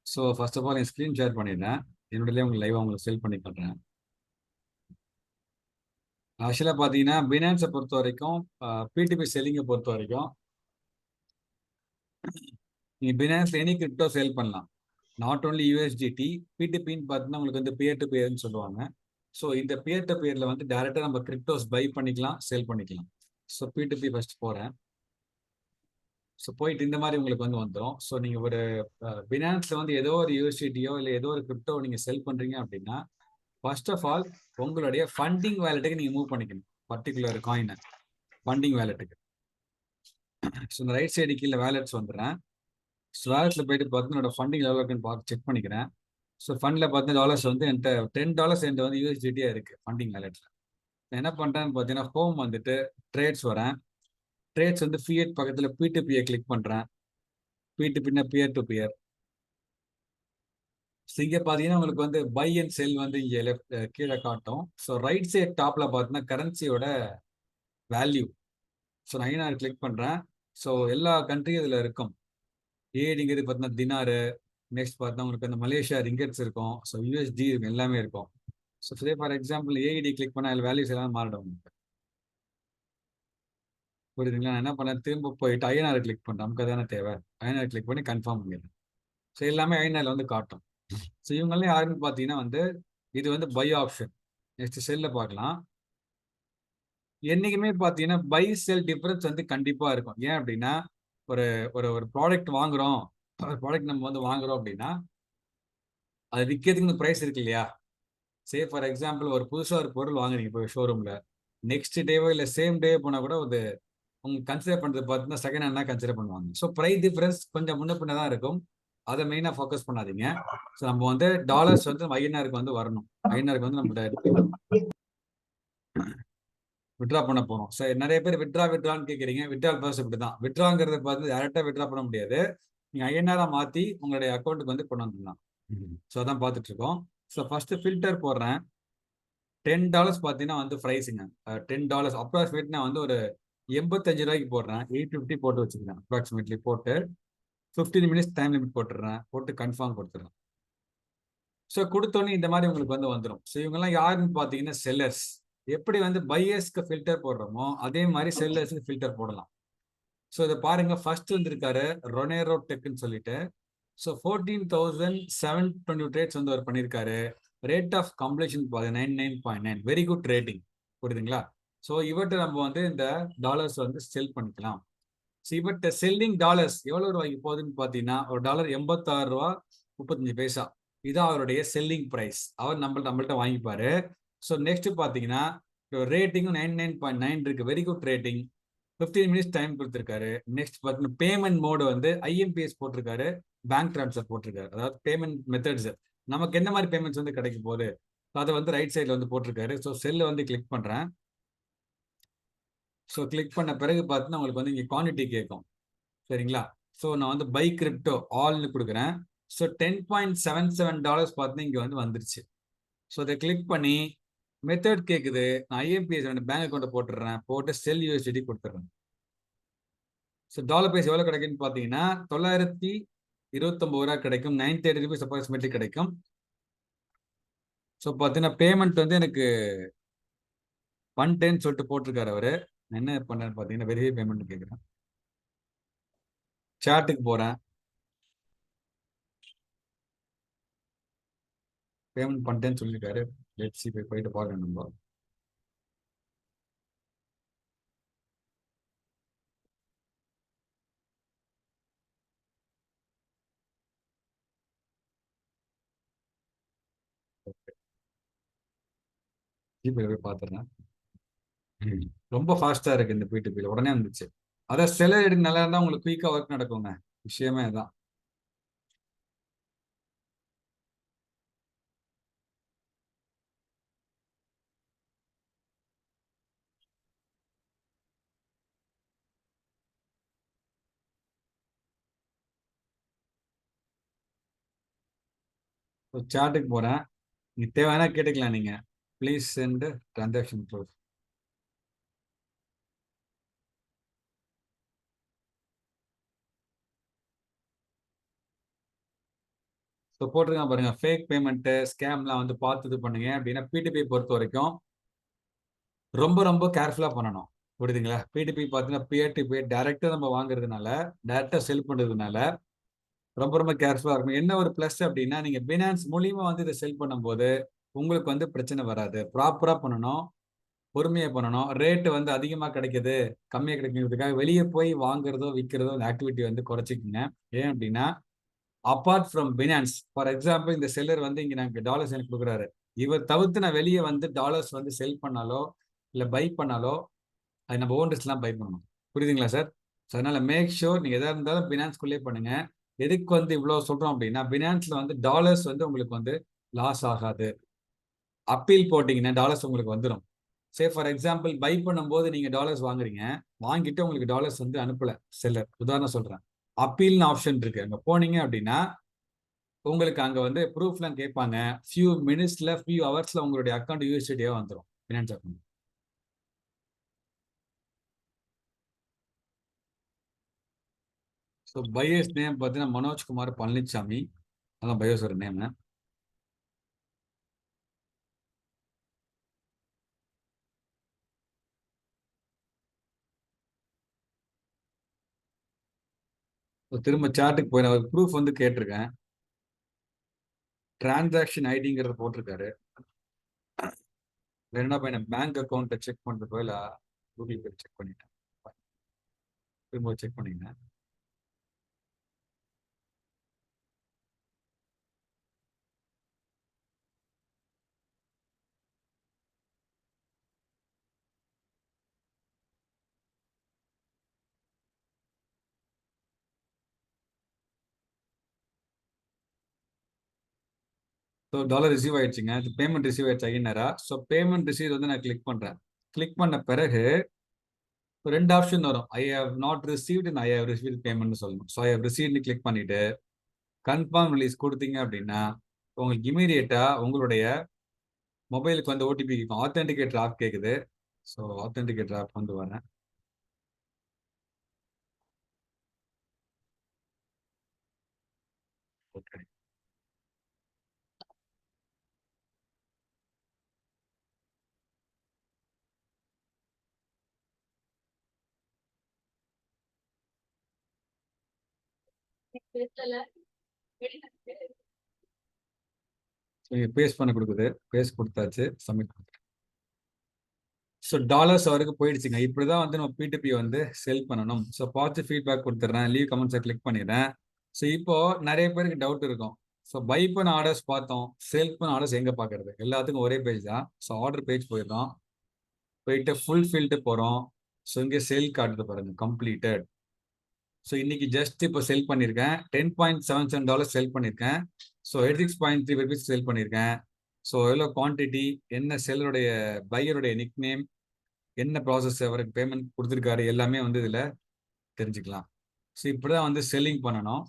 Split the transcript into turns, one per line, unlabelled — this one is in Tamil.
ஸோ ஃபர்ஸ்ட் ஆஃப் ஆல் என் ஸ்க்ரீன் ஷேர் பண்ணிடுறேன். என்னோடய உங்களுக்கு லைவாக உங்களுக்கு செல் பண்ணி காட்டுறேன். ஆக்சுவலாக பார்த்தீங்கன்னா பினான்ஸை பொறுத்த வரைக்கும் பிடிபி செல்லிங்கை பொறுத்த வரைக்கும் நீங்கள் பினான்ஸில் எனி கிரிப்டோ சேல் பண்ணலாம். Not only USDT. பிடிபின்னு பார்த்தீங்கன்னா உங்களுக்கு வந்து பியர் டு பியர்னு சொல்லுவாங்க. ஸோ இந்த பியர் டு பியரில் வந்து டேரெக்டாக நம்ம கிரிப்டோஸ் பை பண்ணிக்கலாம், சேல் பண்ணிக்கலாம். ஸோ பிடிபி ஃபர்ஸ்ட் போகிறேன். ஸோ போயிட்டு இந்த மாதிரி உங்களுக்கு வந்து வந்துடும். ஸோ நீங்கள் ஒரு பினான்ஸில் வந்து ஏதோ ஒரு யூஎஸ்டிடியோ இல்லை ஏதோ ஒரு கிரிப்டோ நீங்கள் செல் பண்ணுறீங்க அப்படின்னா ஃபர்ஸ்ட் ஆஃப் ஆல் உங்களுடைய ஃபண்டிங் வேலெட்டுக்கு நீங்கள் மூவ் பண்ணிக்கணும். பர்டிகுலர் காயினை ஃபண்டிங் வேலெட்டுக்கு. ஸோ இந்த ரைட் சைடு கீழே வேலெட்ஸ் வந்துடுறேன். ஸோ வேலெட்ஸில் போயிட்டு பார்த்தீங்கன்னா என்னோட ஃபண்டிங் எவ்வளோ இருக்குன்னு பார்த்து செக் பண்ணிக்கிறேன். ஸோ ஃபண்டில் பார்த்தீங்கன்னா டாலர்ஸ் வந்து என்கிட்ட $10 என்கிட்ட வந்து யூஎஸ்டிடியாக இருக்குது ஃபண்டிங் வேலெட்டில். நான் என்ன பண்ணுறேன்னு பார்த்தீங்கன்னா ஹோம் வந்துட்டு ட்ரேட்ஸ் வரேன். ட்ரேட்ஸ் வந்து ஃபியட் பக்கத்தில் பிடிபியை கிளிக் பண்ணுறேன். பிடிபின்னா பியர் டு பியர். ஸோ இங்கே பார்த்தீங்கன்னா உங்களுக்கு வந்து பை அண்ட் செல் வந்து இங்கே லெஃப்ட் கீழே காட்டும். ஸோ ரைட் சைட் டாப்பில் பார்த்தீங்கன்னா கரன்சியோட வேல்யூ. ஸோ நான் ஐநாறு கிளிக் பண்ணுறேன். ஸோ எல்லா கண்ட்ரியும் இதில் இருக்கும். ஏடிங்கிறது பார்த்தீங்கன்னா தினாரு, நெக்ஸ்ட் பார்த்தா உங்களுக்கு அந்த மலேசியா ரிங்கெட்ஸ் இருக்கும். ஸோ யூஎஸ்டி எல்லாமே இருக்கும். So for example AED click பண்ணால் அதில் வேல்யூஸ் எல்லாம் மாறிடும் உங்களுக்கு. புரியுதுங்களா? நான் என்ன பண்ணேன், திரும்ப போயிட்டு ஐநாறு கிளிக் பண்ணுறேன். நமக்கு அதானே தேவை. ஐநாறு கிளிக் பண்ணி கன்ஃபார்ம் பண்ணிடுறேன். ஸோ எல்லாமே ஐநாறில் வந்து காட்டும். ஸோ இவங்கெல்லாம் யாருன்னு பார்த்தீங்கன்னா வந்து இது வந்து பை ஆப்ஷன். நெக்ஸ்ட் செல்ல பார்க்கலாம். என்னைக்குமே பார்த்தீங்கன்னா பை செல் டிஃபரன்ஸ் வந்து கண்டிப்பாக இருக்கும். ஏன் அப்படின்னா ஒரு ஒரு ஒரு ப்ராடக்ட் வாங்குறோம், ப்ராடக்ட் நம்ம வந்து வாங்குறோம் அப்படின்னா அது விற்கிறதுக்கு ப்ரைஸ் இருக்கு இல்லையா? ஃபார் எக்ஸாம்பிள் ஒரு புதுசாக ஒரு பொருள் வாங்குறீங்க இப்போ ஷோரூமில். நெக்ஸ்ட் டேவோ இல்லை சேம் டே போனால் கூட ஒரு உங்களுக்கு கன்சிடர் பண்ணுறது பார்த்தீங்கன்னா செகண்ட் ஹேண்ட் தான் கன்சிடர் பண்ணுவாங்க. ஸோ ப்ரைஸ் டிஃபரன்ஸ் கொஞ்சம் முன்ன பின்ன தான் இருக்கும். அதை மெயினாக ஃபோக்கஸ் பண்ணாதீங்க. ஸோ நம்ம வந்து டாலர்ஸ் வந்து ஐஎன்ஆருக்கு வந்து வரணும். ஐஎன்ஆருக்கு வந்து நம்ம விட்ரா பண்ண போகிறோம். ஸோ நிறைய பேர் விட்ரான்னு கேட்குறீங்க. விட்ரால் ப்ராசஸ் இப்படி தான். விட்ராங்கிறத பார்த்து டேரெக்டாக விட்ரா பண்ண முடியாது. நீங்கள் ஐஎன்ஆராக மாற்றி உங்களுடைய அக்கௌண்ட்டுக்கு வந்து கொண்டு வந்துடலாம். ஸோ அதான் பார்த்துட்டு இருக்கோம். ஸோ ஃபர்ஸ்ட் ஃபில்டர் போடுறேன். $10 பார்த்தீங்கன்னா வந்து ப்ரைஸுங்க. $10 அப்ராக்சிமேட் நான் வந்து ஒரு 85 ரூபாய்க்கு போடுறேன். 850 போட்டு வச்சுக்கிறேன் அப்ராக்சிமேட்லி. போட்டு 15 மினிட்ஸ் டைம் லிமிட் போட்டுடுறேன். போட்டு கன்ஃபார்ம் கொடுத்துட்றேன். ஸோ கொடுத்தோன்னே இந்த மாதிரி உங்களுக்கு வந்து வந்துடும். ஸோ இவங்கெல்லாம் யாருன்னு பார்த்தீங்கன்னா செல்லர்ஸ். எப்படி வந்து பையர்ஸ்க்கு ஃபில்டர் போடுறோமோ அதே மாதிரி செல்லர்ஸ்க்கு ஃபில்டர் போடலாம். ஸோ இதை பாருங்க, ஃபர்ஸ்ட் வந்திருக்காரு ரொனேரோ டெக்னு சொல்லிட்டு. ஸோ 14,720 ட்ரேட்ஸ் வந்து அவர் பண்ணியிருக்காரு. Rate of completion 99.9, very good rating. புரியுதுங்களா? ஸோ இவர்கிட்ட நம்ம வந்து இந்த டாலர்ஸ் வந்து செல் பண்ணிக்கலாம். ஸோ இவர்கிட்ட செல்லிங் டாலர்ஸ் எவ்வளோ ரூபாய்க்கு போகுதுன்னு பார்த்தீங்கன்னா ஒரு டாலர் 86 ரூபா 35 பைசா. இதான் அவருடைய செல்லிங் ப்ரைஸ். அவர் நம்மள்ட்ட வாங்கிப்பாரு. ஸோ நெக்ஸ்ட் பார்த்தீங்கன்னா ரேட்டிங்கும் 99.9 இருக்கு, very good rating. 15 minutes time கொடுத்துருக்காரு. நெக்ஸ்ட் பார்த்தீங்கன்னா பேமெண்ட் மோடு வந்து ஐஎம்பிஎஸ் போட்டிருக்காரு, பேங்க் ட்ரான்ஸ்ஃபர் போட்டிருக்காரு. அதாவது பேமெண்ட் மெத்தட்ஸ் நமக்கு என்ன மாதிரி பேமெண்ட்ஸ் வந்து கிடைக்க போகுது அதை வந்து ரைட் சைடில் வந்து போட்டிருக்காரு. ஸோ செல்லை வந்து கிளிக் பண்ணுறேன். ஸோ கிளிக் பண்ண பிறகு பார்த்தீங்கன்னா உங்களுக்கு வந்து இங்கே குவான்டிட்டி கேட்கும். சரிங்களா? ஸோ நான் வந்து பை கிரிப்டோ ஆல்னு கொடுக்குறேன். ஸோ $10.77 பார்த்தீங்கன்னா இங்கே வந்து வந்துருச்சு. ஸோ அதை கிளிக் பண்ணி மெத்தட் கேட்குது. நான் ஐஎம்பிஎஸ் பேங்க் அக்கௌண்ட்டை போட்டுடுறேன். போட்டு செல் யூஎஸ்டி கொடுத்துட்றேன். ஸோ டாலர் ப்ரைஸ் எவ்வளோ கிடைக்குன்னு பார்த்தீங்கன்னா $929 கிடைக்கும். 930 rupees அப்ராக்சிமேட்லி கிடைக்கும். ஸோ பார்த்தீங்கன்னா பேமெண்ட் வந்து எனக்கு 110 சொல்லிட்டு போட்டிருக்காரு அவரு. என்ன பண்ணேன்னு பார்த்தீங்கன்னா வெரிஃபை பேமெண்ட் கேட்குறேன். சாட்டுக்கு போகிறேன். பேமெண்ட் பண்ணிட்டேன்னு சொல்லியிருக்காரு. லெட்ஸ் போயிட்டு பார்க்கணும் நம்ம. ஜிபே போய் பார்த்துறேன். ரொம்ப ஃபாஸ்டா இருக்கு இந்த பிடிபியில், உடனே வந்துச்சு. அதான் சில எடுக்கு நல்லா இருந்தால் உங்களுக்கு குயிக்காக ஒர்க் நடக்குங்க. விஷயமே அதான். சாட்டுக்கு போகிறேன். நீங்க தேவையான கேட்டுக்கலாம். நீங்கள் please send transaction close. So போட்டிருக்கான் பாருங்க, ஃபேக் பேமெண்ட் ஸ்கேம்லாம் வந்து பார்த்து இது பண்ணுங்க அப்படின்னா P2P பொறுத்த வரைக்கும் ரொம்ப ரொம்ப கேர்ஃபுல்லா பண்ணணும். புரியுதுங்களா? P2P பார்த்தீங்கன்னா பியர் டு பியர் டைரக்டா நம்ம வாங்குறதுனால, டைரக்டா செல் பண்றதுனால ரொம்ப ரொம்ப கேர்ஃபுல்லா இருக்கணும். என்ன ஒரு பிளஸ் அப்படின்னா, நீங்க பினான்ஸ் மூலியமா வந்து இதை செல் பண்ணும்போது உங்களுக்கு வந்து பிரச்சனை வராது. ப்ராப்பரா பண்ணணும், பொறுமையா பண்ணணும். ரேட் வந்து அதிகமா கிடைக்குது, கம்மியா கிடைக்குங்கிறதுக்காக வெளியே போய் வாங்குறதோ விற்கிறதோ அந்த ஆக்டிவிட்டி வந்து குறைச்சிக்கங்க. ஏன் அப்படின்னா, apart from finance, for example இந்த செல்லர் வந்து இங்க எனக்கு டாலர்ஸ் எனக்கு கொடுக்குறாரு. இவர் தவிர்த்து நான் வெளியே வந்து டாலர்ஸ் வந்து செல் பண்ணாலோ இல்ல பை பண்ணாலோ அது நம்ம ஓன் ரிஸ்க்லாம் பை பண்ணணும். புரியுதுங்களா சார்? ஸோ அதனால மேக் ஷூர் நீங்க எதா இருந்தாலும் பினான்ஸ்குள்ளேயே பண்ணுங்க. எதுக்கு வந்து இவ்வளவு சொல்றோம் அப்படின்னா, பினான்ஸ்ல வந்து டாலர்ஸ் வந்து உங்களுக்கு வந்து லாஸ் ஆகாது. அப்பீல் போட்டீங்கன்னா டாலர்ஸ் உங்களுக்கு வந்துடும். சே ஃபார் எக்ஸாம்பிள் பை பண்ணும்போது நீங்க டாலர்ஸ் வாங்குறீங்க, வாங்கிட்டு உங்களுக்கு டாலர்ஸ் வந்து அனுப்பல செல்லர். உதாரணம் சொல்றேன். அப்பீல்னு ஆப்ஷன் இருக்கு. அங்க போனீங்க அப்படின்னா உங்களுக்கு அங்க வந்து ப்ரூஃப்லாம் கேட்பாங்க. ஃபியூ மினிட்ஸ்ல, ஃபியூ ஹவர்ஸ்ல உங்களுடைய அக்கௌண்ட் யூஎஸ்டிடியா வந்துடும். Finance account. So buyers name பார்த்தீங்கன்னா மனோஜ்குமார் பழனிசாமி. அதான் பையர்ஸோட நேம். திரும்ப சாட்டுக்கு போய் நான் ப்ரூஃப் வந்து கேட்டிருக்கேன். டிரான்சாக்ஷன் ஐடிங்கிறத போட்டிருக்காரு. என்ன பையன் பேங்க் அக்கௌண்ட்டை செக் பண்ணுறப்போ இல்லை கூகுள் பே செக் பண்ணிட்டேன். திரும்ப செக் பண்ணிங்க. ஸோ டாலர் ரிசீவ் ஆயிடுச்சுங்க. இது பேமெண்ட் ரிசீவ் ஆயிடுச்சு ஐநரா. ஸோ பேமெண்ட் ரிசீவ் வந்து நான் கிளிக் பண்றேன். கிளிக் பண்ண பிறகு ரெண்டு ஆப்ஷன் வரும். I have not received and I have received payment சொல்லணும். ஸோ ஐ ஹவ் ரிசீவ்ட்னு கிளிக் பண்ணிட்டு கன்ஃபார்ம் ரிலீஸ் கொடுத்தீங்க அப்படின்னா உங்களுக்கு இமீடியட்டா உங்களுடைய மொபைலுக்கு வந்து ஓடிபி கேட்கும். ஆத்தென்டிகேட்டர் ஆப் கேட்குது. ஸோ ஆத்தென்டிகேட்டர் ஆப் வந்து வரேன். ஓகே. பேஸ்ட் பண்ண கொடுக்குது. பேஸ்ட் கொடுத்தாச்சு. சப்மிட். ஸோ டாலர்ஸ் வரைக்கும் போயிடுச்சுங்க. இப்படிதான் வந்து நம்ம P2P வந்து செல் பண்ணணும். ஸோ பார்த்து ஃபீட்பேக் கொடுத்துட்றேன். லீவ் கமெண்ட்ஸை கிளிக் பண்ணிடுறேன். ஸோ இப்போ நிறைய பேருக்கு டவுட் இருக்கும். ஸோ பை பண்ண ஆர்டர்ஸ் பார்த்தோம், சேல் பண்ண ஆர்டர்ஸ் எங்க பார்க்கறது? எல்லாத்துக்கும் ஒரே பேஜ் தான். ஸோ ஆர்டர் பேஜ் போயிடுறோம். போயிட்டு ஃபுல் ஃபில்ட்டு போகிறோம். ஸோ இங்கே சேல் காட்டுது பாருங்க, கம்ப்ளீட்டட். ஸோ இன்னைக்கு ஜஸ்ட் இப்போ செல் பண்ணியிருக்கேன். $10.77 செல் பண்ணியிருக்கேன். ஸோ 86.3 ருபீஸ் செல் பண்ணியிருக்கேன். ஸோ எவ்வளோ குவான்டிட்டி, என்ன செல்லருடைய பையருடைய நிக் நேம், என்ன ப்ராசஸ், அவருக்கு பேமெண்ட் கொடுத்துருக்காரு, எல்லாமே வந்து இதில் தெரிஞ்சுக்கலாம். ஸோ இப்படி தான் வந்து செல்லிங் பண்ணணும்.